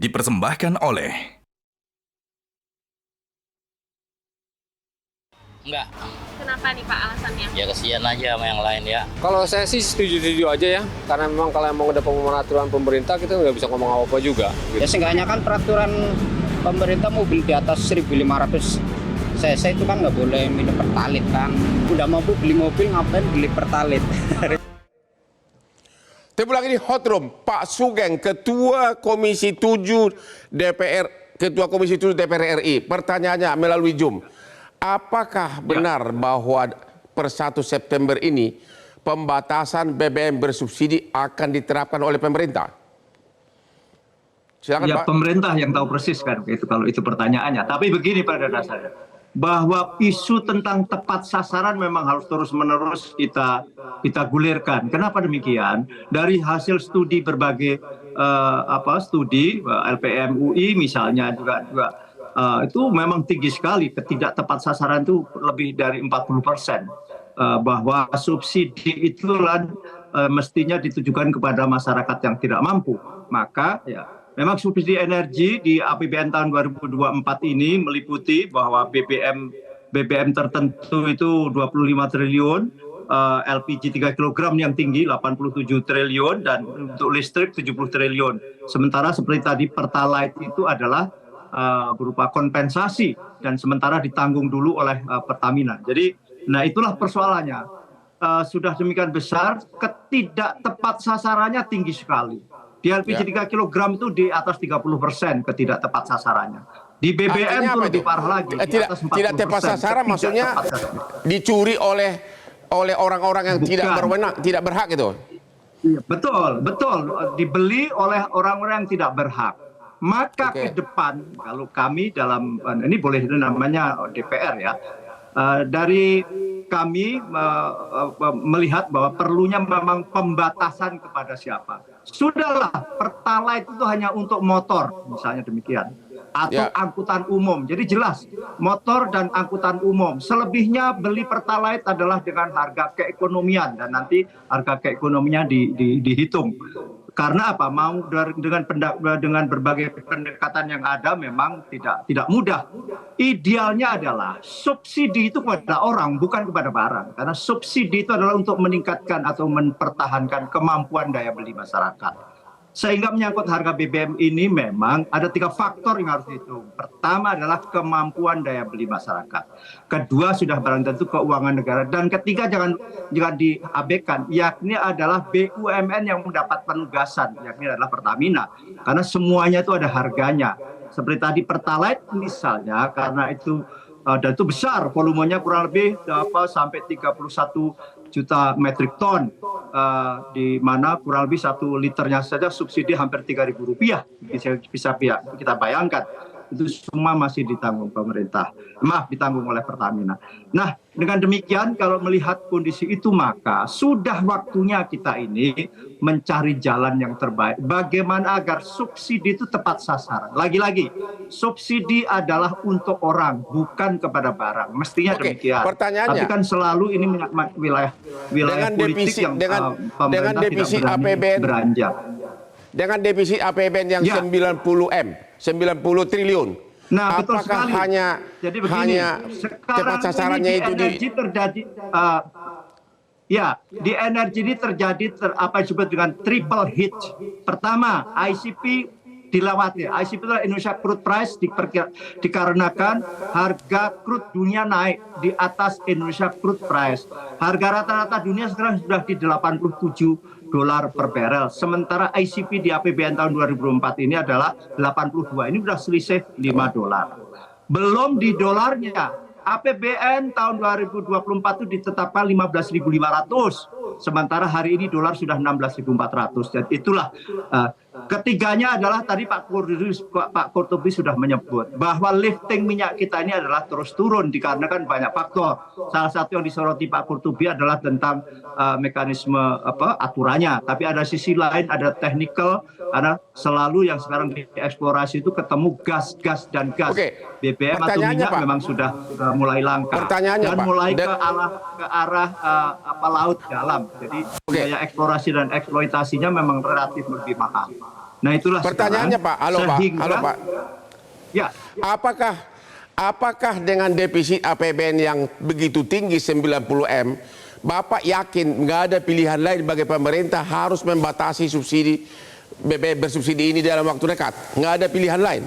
dipersembahkan oleh Enggak, Kenapa nih Pak alasannya? ya kasihan aja sama yang lain ya. Kalau saya sih setuju-setuju aja ya, karena memang kalau emang udah pengaturan pemerintah kita nggak bisa ngomong apa-apa juga. Ya seenggaknya kan peraturan pemerintah mobil di atas 1.500 cc itu kan nggak boleh minum pertalit kan. Udah mampu beli mobil ngapain beli pertalit? Tapi lagi di hot room, Pak Sugeng, Ketua Komisi 7 DPR, Ketua Komisi 7 DPR RI. Pertanyaannya melalui Zoom. Apakah benar bahwa per 1 September ini pembatasan BBM bersubsidi akan diterapkan oleh pemerintah? Silakan, ya, Pak. pemerintah yang tahu persis kan itu kalau itu pertanyaannya. Tapi begini pada dasarnya, bahwa isu tentang tepat sasaran memang harus terus-menerus kita gulirkan. Kenapa demikian? Dari hasil studi berbagai studi LPM UI misalnya juga itu memang tinggi sekali, ketidak tepat sasaran itu lebih dari 40%, bahwa subsidi itu mestinya ditujukan kepada masyarakat yang tidak mampu. Maka ya memang subsidi energi di APBN tahun 2024 ini meliputi bahwa BBM tertentu itu 25 triliun, LPG 3 kg yang tinggi 87 triliun, dan untuk listrik 70 triliun. Sementara seperti tadi Pertalite itu adalah berupa kompensasi dan sementara ditanggung dulu oleh Pertamina. Jadi, nah itulah persoalannya. Sudah demikian besar, ketidak tepat sasarannya tinggi sekali. Di LPG 3 kg itu di atas 30% ketidak tepat sasarannya. Di BBM itu lebih parah lagi. Tidak tepat sasaran maksudnya dicuri oleh orang-orang yang tidak berwenang, tidak berhak itu. Betul, betul. Dibeli oleh orang-orang yang tidak berhak. Maka ke depan kalau kami dalam ini boleh namanya DPR ya, dari kami melihat bahwa perlunya memang pembatasan kepada siapa. Sudahlah, Pertalite itu hanya untuk motor misalnya demikian, atau angkutan umum. Jadi jelas motor dan angkutan umum. Selebihnya beli Pertalite adalah dengan harga keekonomian, dan nanti harga keekonominya dihitung. Karena apa? Mau dengan berbagai pendekatan yang ada memang tidak mudah. Idealnya adalah subsidi itu kepada orang, bukan kepada barang. Karena subsidi itu adalah untuk meningkatkan atau mempertahankan kemampuan daya beli masyarakat. Sehingga menyangkut harga BBM ini memang ada 3 faktor yang harus dihitung. Pertama adalah kemampuan daya beli masyarakat. Kedua sudah barang tentu keuangan negara. Dan ketiga jangan diabaikan, yakni adalah BUMN yang mendapat penugasan, yakni adalah Pertamina. Karena semuanya itu ada harganya. Seperti tadi Pertalite misalnya, karena itu dan itu besar, volumenya kurang lebih sampai 31 juta metrik ton, di mana kurang lebih 1 liternya saja subsidi hampir Rp3.000, bisa kita bayangkan. Itu semua masih ditanggung pemerintah, ditanggung oleh Pertamina. Nah, dengan demikian kalau melihat kondisi itu maka sudah waktunya kita ini mencari jalan yang terbaik. Bagaimana agar subsidi itu tepat sasaran. Lagi-lagi, subsidi adalah untuk orang, bukan kepada barang. Mestinya demikian. Pertanyaannya, tapi kan selalu ini wilayah politik yang pemerintah tidak berani beranjak. Dengan defisit APBN yang 90 triliun. Nah, betul apakah sekali. hanya tepat sasarannya itu di energi ini terjadi apa disebut dengan triple hit. Pertama, ICP dilewati. ICP itu Indonesia Crude Price, dikarenakan harga crude dunia naik di atas Indonesia Crude Price. Harga rata-rata dunia sekarang sudah di $87 per barrel. Sementara ICP di APBN tahun 2004 ini adalah 82. Ini sudah selisih $5. Belum di dolarnya. APBN tahun 2024 itu ditetapkan 15.500. Sementara hari ini dolar sudah 16.400. Dan itulah ketiganya adalah tadi Pak Kurtubi sudah menyebut bahwa lifting minyak kita ini adalah terus turun dikarenakan banyak faktor. Salah satu yang disoroti Pak Kurtubi adalah tentang mekanisme aturannya. Tapi ada sisi lain, ada technical, karena selalu yang sekarang dieksplorasi itu ketemu gas dan gas. BBM atau minyak Pak, memang sudah mulai langka dan Pak, mulai ke arah laut dalam. Jadi biaya eksplorasi dan eksploitasinya memang relatif lebih mahal. Nah itulah Pertanyaannya sekarang, Pak, halo Pak. Ya, Apakah dengan defisit APBN yang begitu tinggi 90M, Bapak yakin nggak ada pilihan lain bagi pemerintah harus membatasi subsidi BBM bersubsidi ini dalam waktu dekat? Nggak ada pilihan lain?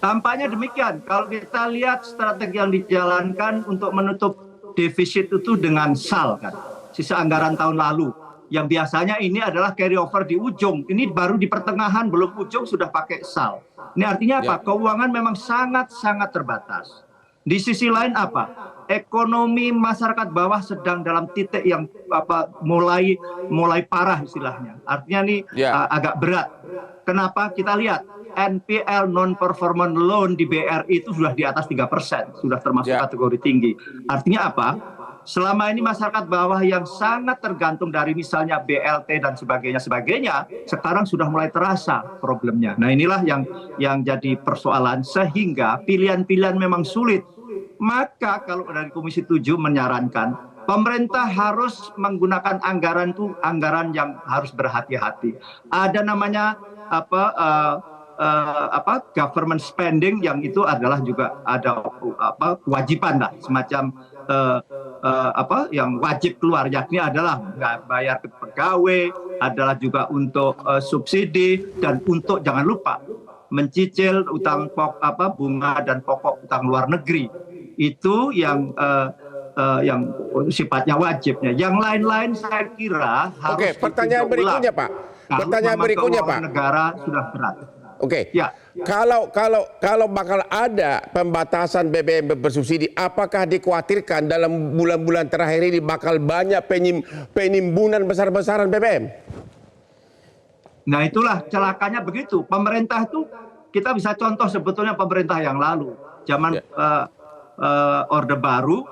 tampaknya demikian. Kalau kita lihat strategi yang dijalankan untuk menutup defisit itu dengan SAL kan, sisa anggaran tahun lalu. Yang biasanya ini adalah carry over di ujung. Ini baru di pertengahan, belum ujung sudah pakai SAL. Ini artinya apa? Keuangan memang sangat-sangat terbatas. Di sisi lain apa? Ekonomi masyarakat bawah sedang dalam titik yang mulai parah istilahnya. Artinya nih agak berat. Kenapa? Kita lihat NPL non-performing loan di BRI itu sudah di atas 3%, sudah termasuk kategori tinggi. Artinya apa? Selama ini masyarakat bawah yang sangat tergantung dari misalnya BLT dan sebagainya, sekarang sudah mulai terasa problemnya. Nah inilah yang jadi persoalan, sehingga pilihan-pilihan memang sulit. Maka kalau dari Komisi 7 menyarankan, pemerintah harus menggunakan anggaran itu anggaran yang harus berhati-hati. Ada namanya government spending, yang itu adalah juga ada kewajiban lah, semacam yang wajib keluar, yakni adalah bayar ke pegawai, adalah juga untuk subsidi, dan untuk jangan lupa mencicil utang bunga dan pokok utang luar negeri. Itu yang sifatnya wajibnya. Yang lain-lain saya kira harus. Oke, pertanyaan berikutnya Pak. Pertanyaan berikutnya Pak. Negara sudah berat. Oke. Ya. Kalau bakal ada pembatasan BBM bersubsidi, apakah dikhawatirkan dalam bulan-bulan terakhir ini bakal banyak penimbunan besar-besaran BBM? Nah itulah celakanya begitu. Pemerintah itu, kita bisa contoh sebetulnya pemerintah yang lalu. Zaman Orde Baru,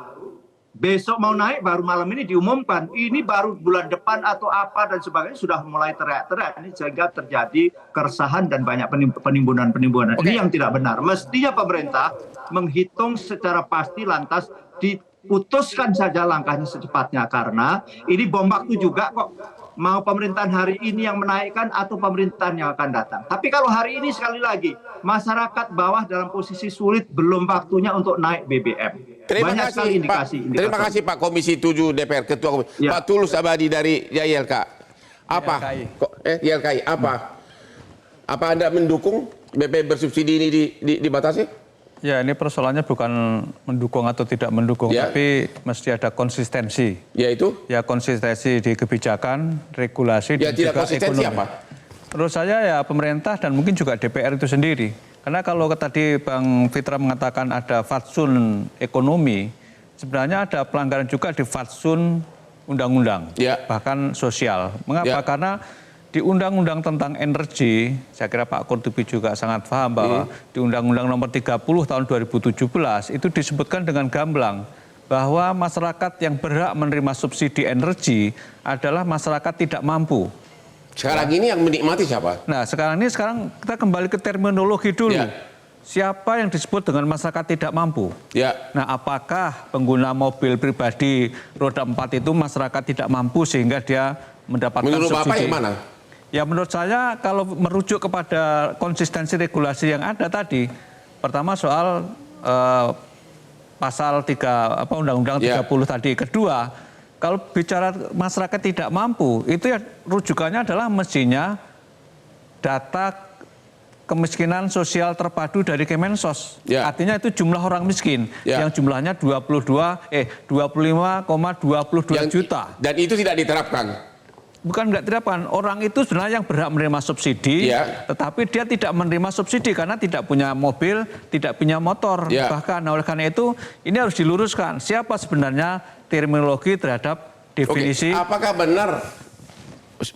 besok mau naik baru malam ini diumumkan. Ini baru bulan depan atau apa dan sebagainya sudah mulai teriak-teriak. Ini sehingga terjadi keresahan dan banyak penimbunan. Ini yang tidak benar. Mestinya pemerintah menghitung secara pasti, lantas diputuskan saja langkahnya secepatnya. Karena ini bom waktu juga kok. Mau pemerintahan hari ini yang menaikkan atau pemerintahan yang akan datang. Tapi kalau hari ini sekali lagi, masyarakat bawah dalam posisi sulit, belum waktunya untuk naik BBM. Terima kasih Pak. Terima kasih Pak Komisi 7 DPR, Ketua Komisi. Pak Tulus Abadi dari YLK. YLKI. Apa Anda mendukung BBM bersubsidi ini dibatasi? Ya, ini persoalannya bukan mendukung atau tidak mendukung, tapi mesti ada konsistensi. Yaitu? Ya, konsistensi di kebijakan, regulasi, dan juga ekonomi. Apa? Menurut saya ya pemerintah dan mungkin juga DPR itu sendiri. Karena kalau tadi Bang Fitra mengatakan ada fatsun ekonomi, sebenarnya ada pelanggaran juga di fatsun undang-undang, bahkan sosial. Mengapa? Karena di Undang-Undang tentang energi, saya kira Pak Qurtubi juga sangat paham bahwa di Undang-Undang nomor 30 tahun 2017 itu disebutkan dengan gamblang bahwa masyarakat yang berhak menerima subsidi energi adalah masyarakat tidak mampu. Sekarang ini yang menikmati siapa? Nah sekarang kita kembali ke terminologi dulu. Siapa yang disebut dengan masyarakat tidak mampu? Nah apakah pengguna mobil pribadi roda 4 itu masyarakat tidak mampu sehingga dia mendapatkan menurut subsidi? Bapak yang mana? Ya menurut saya kalau merujuk kepada konsistensi regulasi yang ada tadi, pertama soal pasal 3 Undang-Undang 30 tadi. Kedua, kalau bicara masyarakat tidak mampu, itu ya rujukannya adalah mestinya data kemiskinan sosial terpadu dari Kemensos. Artinya itu jumlah orang miskin yang jumlahnya 25,22 juta. Dan itu tidak diterapkan. Bukan nggak diterapkan, orang itu sebenarnya yang berhak menerima subsidi, tetapi dia tidak menerima subsidi karena tidak punya mobil, tidak punya motor. Bahkan oleh karena itu ini harus diluruskan siapa sebenarnya terminologi terhadap definisi. Apakah benar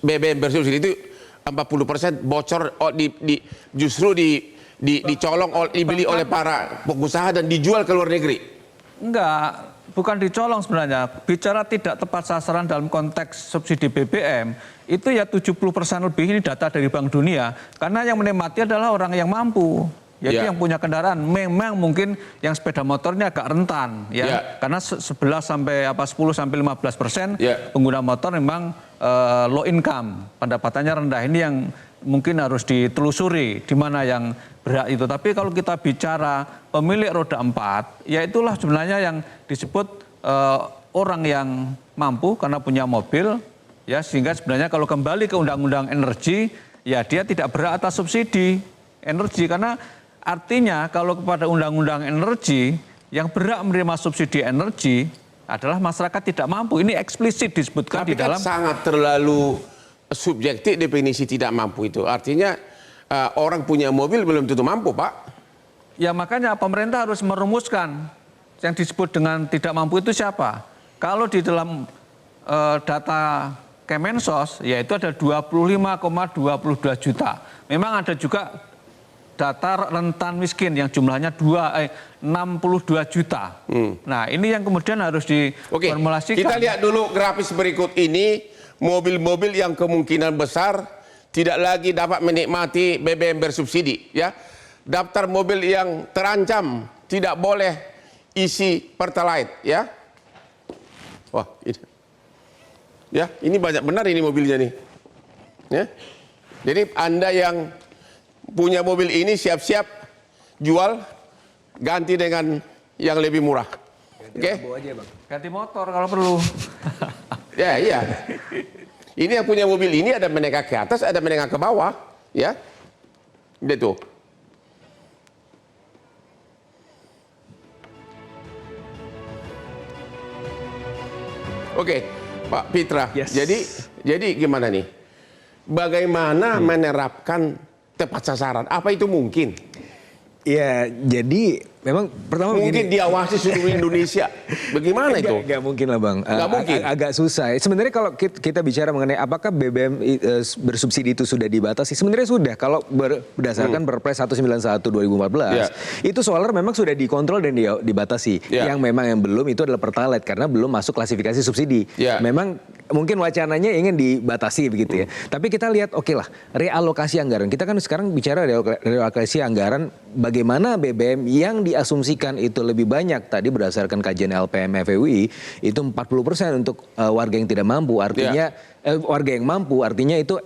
BBM bersubsidi itu 40% bocor justru dicolong, dibeli oleh para pengusaha dan dijual ke luar negeri? Enggak. Bukan dicolong sebenarnya, bicara tidak tepat sasaran dalam konteks subsidi BBM, itu ya 70% lebih ini data dari Bank Dunia, karena yang menikmati adalah orang yang mampu, yaitu yang punya kendaraan. Memang mungkin yang sepeda motornya agak rentan, karena 10 sampai 15% pengguna motor memang low income, pendapatannya rendah, ini yang mungkin harus ditelusuri di mana yang berhak itu. Tapi kalau kita bicara pemilik roda 4, ya itulah sebenarnya yang disebut orang yang mampu karena punya mobil, ya, sehingga sebenarnya kalau kembali ke Undang-Undang Energi, ya dia tidak berhak atas subsidi energi, karena artinya kalau kepada Undang-Undang Energi yang berhak menerima subsidi energi adalah masyarakat tidak mampu. Ini eksplisit disebutkan Tapi di dalam. sangat terlalu subjektif definisi tidak mampu itu. Artinya orang punya mobil belum tentu mampu, Pak. Ya makanya pemerintah harus merumuskan yang disebut dengan tidak mampu itu siapa. Kalau di dalam data Kemensos, yaitu ada 25,22 juta. Memang ada juga data rentan miskin yang jumlahnya 62 juta. Nah ini yang kemudian harus diformulasikan. Kita lihat dulu grafis berikut ini. Mobil-mobil yang kemungkinan besar tidak lagi dapat menikmati BBM bersubsidi, ya. Daftar mobil yang terancam tidak boleh isi Pertalite, ya. Wah, ini. Ya, ini banyak benar ini mobilnya nih. Ya. Jadi Anda yang punya mobil ini siap-siap jual, ganti dengan yang lebih murah. Oke? Ganti motor kalau perlu. Ya, iya. Ini yang punya mobil ini ada menengah ke atas, ada menengah ke bawah, ya. Itu. Oke, Pak Pitra. Yes. Jadi gimana nih? Bagaimana menerapkan tepat sasaran? Apa itu mungkin? Ya, jadi memang pertama Mungkin begini. diawasi seluruh Indonesia. Bagaimana itu? Nggak mungkin lah Bang. Nggak mungkin. Agak susah. Sebenarnya kalau kita bicara mengenai apakah BBM bersubsidi itu sudah dibatasi, sebenarnya sudah. Kalau berdasarkan Perpres 191/2014, itu solar memang sudah dikontrol dan dibatasi. Yang memang yang belum itu adalah Pertalite karena belum masuk klasifikasi subsidi. Memang mungkin wacananya ingin dibatasi begitu ya. Tapi kita lihat oke lah, realokasi anggaran. Kita kan sekarang bicara realokasi anggaran, bagaimana BBM yang diasumsikan itu lebih banyak tadi berdasarkan kajian LPM FEUI itu 40% untuk warga yang tidak mampu, artinya warga yang mampu artinya itu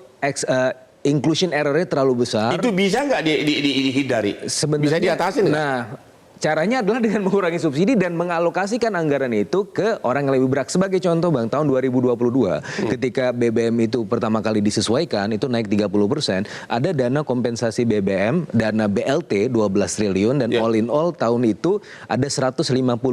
inclusion error-nya terlalu besar. Itu bisa nggak dihindari? Bisa diatasi nggak? Nah, caranya adalah dengan mengurangi subsidi dan mengalokasikan anggaran itu ke orang yang lebih berhak. Sebagai contoh Bang, tahun 2022 ketika BBM itu pertama kali disesuaikan itu naik 30%, ada dana kompensasi BBM, dana BLT 12 triliun dan all in all tahun itu ada 150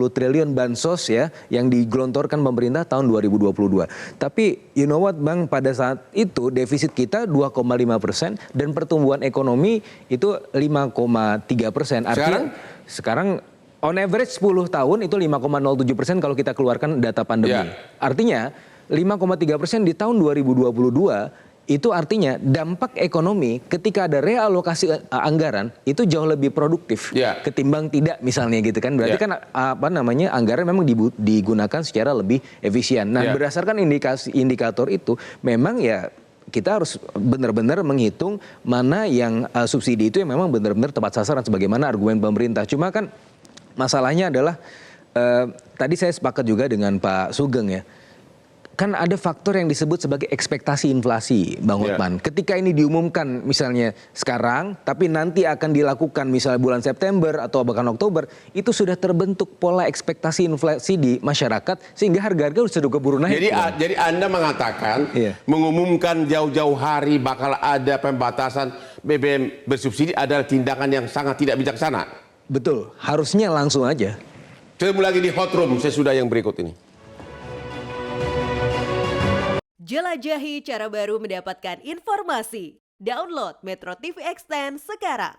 triliun bansos ya yang digelontorkan pemerintah tahun 2022. Tapi you know what Bang, pada saat itu defisit kita 2,5% dan pertumbuhan ekonomi itu 5,3%. Artinya sekarang on average 10 tahun itu 5,07% kalau kita keluarkan data pandemi. Artinya 5,3% di tahun 2022 itu artinya dampak ekonomi ketika ada realokasi anggaran itu jauh lebih produktif ketimbang tidak misalnya gitu kan. Berarti kan anggaran memang digunakan secara lebih efisien. Nah, berdasarkan indikator itu memang ya kita harus benar-benar menghitung mana yang subsidi itu yang memang benar-benar tepat sasaran sebagaimana argumen pemerintah. Cuma kan masalahnya adalah tadi saya sepakat juga dengan Pak Sugeng ya. Kan ada faktor yang disebut sebagai ekspektasi inflasi, Bang Hotman. Ketika ini diumumkan misalnya sekarang, tapi nanti akan dilakukan misalnya bulan September atau bahkan Oktober, itu sudah terbentuk pola ekspektasi inflasi di masyarakat sehingga harga-harga sudah keburu naik. Jadi Anda mengatakan mengumumkan jauh-jauh hari bakal ada pembatasan BBM bersubsidi adalah tindakan yang sangat tidak bijaksana. Betul, harusnya langsung aja. Ketemu lagi di Hot Room sesudah yang berikut ini. Jelajahi cara baru mendapatkan informasi. Download Metro TV Extend sekarang.